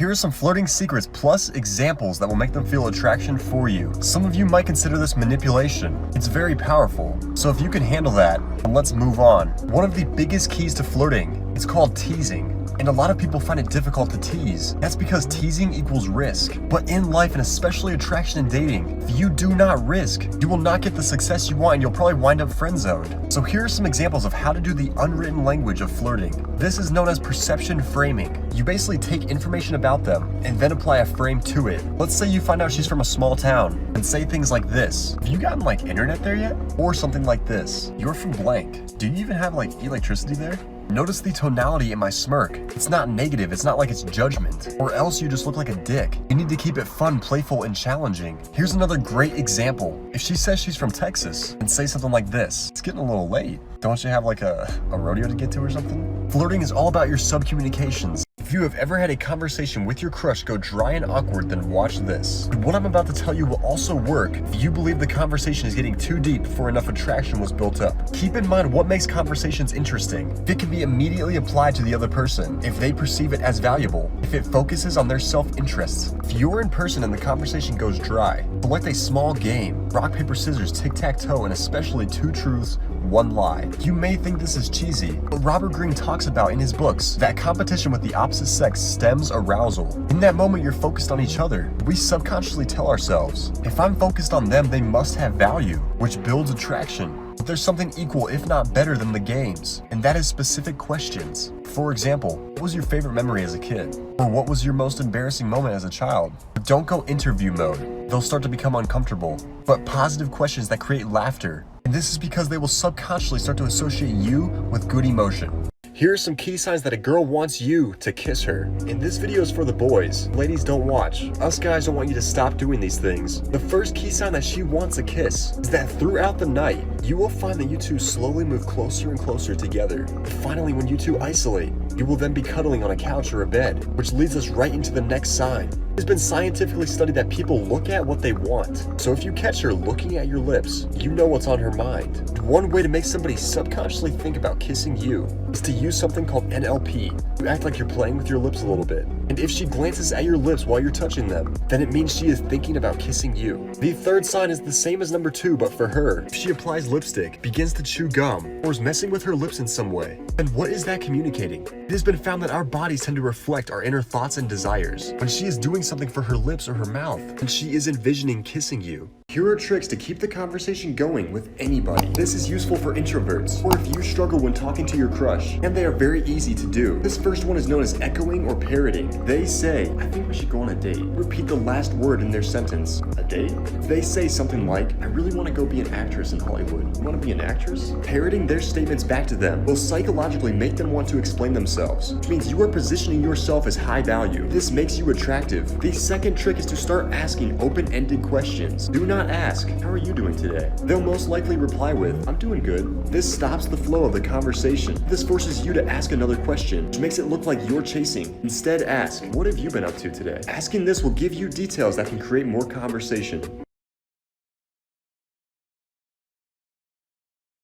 Here are some flirting secrets plus examples that will make them feel attraction for you. Some of you might consider this manipulation. It's very powerful. So if you can handle that, then let's move on. One of the biggest keys to flirting is called teasing. And a lot of people find it difficult to tease. That's because teasing equals risk. But in life, and especially attraction and dating, if you do not risk, you will not get the success you want and you'll probably wind up friend-zoned. So here are some examples of how to do the unwritten language of flirting. This is known as perception framing. You basically take information about them and then apply a frame to it. Let's say you find out she's from a small town and say things like this. Have you gotten like internet there yet? Or something like this. You're from blank. Do you even have like electricity there? Notice the tonality in my smirk. It's not negative, it's not like it's judgment. Or else you just look like a dick. You need to keep it fun, playful, and challenging. Here's another great example. If she says she's from Texas and say something like this, it's getting a little late. Don't you have like a rodeo to get to or something? Flirting is all about your sub-communications. If you have ever had a conversation with your crush go dry and awkward, then watch this. And what I'm about to tell you will also work if you believe the conversation is getting too deep before enough attraction was built up. Keep in mind what makes conversations interesting. If it can be immediately applied to the other person, if they perceive it as valuable, if it focuses on their self-interests. If you're in person and the conversation goes dry, select a small game, rock, paper, scissors, tic-tac-toe, and especially 2 truths, 1 lie. You may think this is cheesy, but Robert Greene talks about in his books that competition with the opposite sex stems arousal. In that moment, you're focused on each other. We subconsciously tell ourselves, if I'm focused on them, they must have value, which builds attraction. But there's something equal, if not better, than the games, and that is specific questions. For example, what was your favorite memory as a kid? Or what was your most embarrassing moment as a child? But don't go interview mode. They'll start to become uncomfortable. But positive questions that create laughter. And this is because they will subconsciously start to associate you with good emotion. Here are some key signs that a girl wants you to kiss her. And this video is for the boys. Ladies, don't watch. Us guys don't want you to stop doing these things. The first key sign that she wants a kiss is that throughout the night, you will find that you two slowly move closer and closer together. And finally, when you two isolate, you will then be cuddling on a couch or a bed, which leads us right into the next sign. It's been scientifically studied that people look at what they want. So if you catch her looking at your lips, you know what's on her mind. And one way to make somebody subconsciously think about kissing you is to use something called NLP. You act like you're playing with your lips a little bit. And if she glances at your lips while you're touching them, then it means she is thinking about kissing you. The third sign is the same as number 2, but for her. If she applies lipstick, begins to chew gum, or is messing with her lips in some way, then what is that communicating? It has been found that our bodies tend to reflect our inner thoughts and desires. When she is doing something for her lips or her mouth, and she is envisioning kissing you. Here are tricks to keep the conversation going with anybody. This is useful for introverts, or if you struggle when talking to your crush, and they are very easy to do. This first one is known as echoing or parroting. They say, I think we should go on a date. Repeat the last word in their sentence. A date? They say something like, I really want to go be an actress in Hollywood. You want to be an actress? Parroting their statements back to them will psychologically make them want to explain themselves, which means you are positioning yourself as high value. This makes you attractive. The second trick is to start asking open-ended questions. Do not ask, how are you doing today? They'll most likely reply with, I'm doing good. This stops the flow of the conversation. This forces you to ask another question, which makes it look like you're chasing. Instead, ask, what have you been up to today? Asking this will give you details that can create more conversation.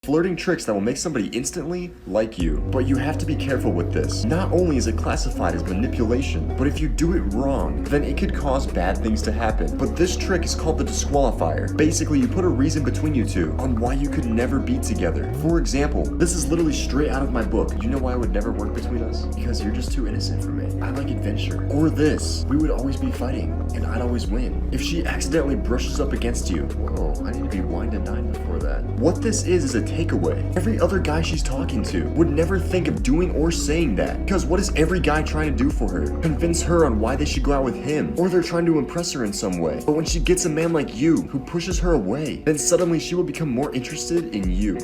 Flirting tricks that will make somebody instantly like you. But you have to be careful with this. Not only is it classified as manipulation, but if you do it wrong, then it could cause bad things to happen. But this trick is called the disqualifier. Basically, you put a reason between you two on why you could never be together. For example, this is literally straight out of my book. You know why it would never work between us? Because you're just too innocent for me. I like adventure. Or this, we would always be fighting, and I'd always win. If she accidentally brushes up against you, whoa, I need to be wine to 9 before that. What this is a takeaway. Every other guy she's talking to would never think of doing or saying that. Because what is every guy trying to do for her? Convince her on why they should go out with him. Or they're trying to impress her in some way. But when she gets a man like you who pushes her away, then suddenly she will become more interested in you.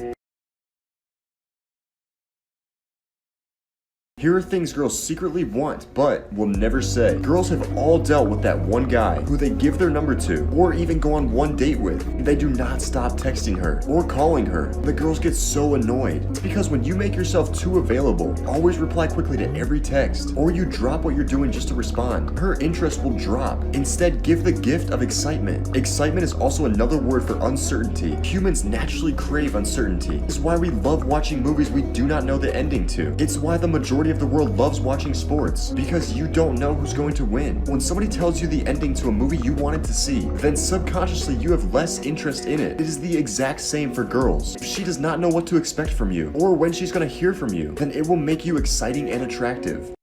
Here are things girls secretly want, but will never say. Girls have all dealt with that one guy who they give their number to, or even go on one date with, and they do not stop texting her or calling her. The girls get so annoyed. It's because when you make yourself too available, always reply quickly to every text, or you drop what you're doing just to respond, her interest will drop. Instead, give the gift of excitement. Excitement is also another word for uncertainty. Humans naturally crave uncertainty. It's why we love watching movies we do not know the ending to. It's why the majority of of the world loves watching sports because you don't know who's going to win. When somebody tells you the ending to a movie you wanted to see, then subconsciously you have less interest in it. It is the exact same for girls. If she does not know what to expect from you or when she's going to hear from you, then it will make you exciting and attractive.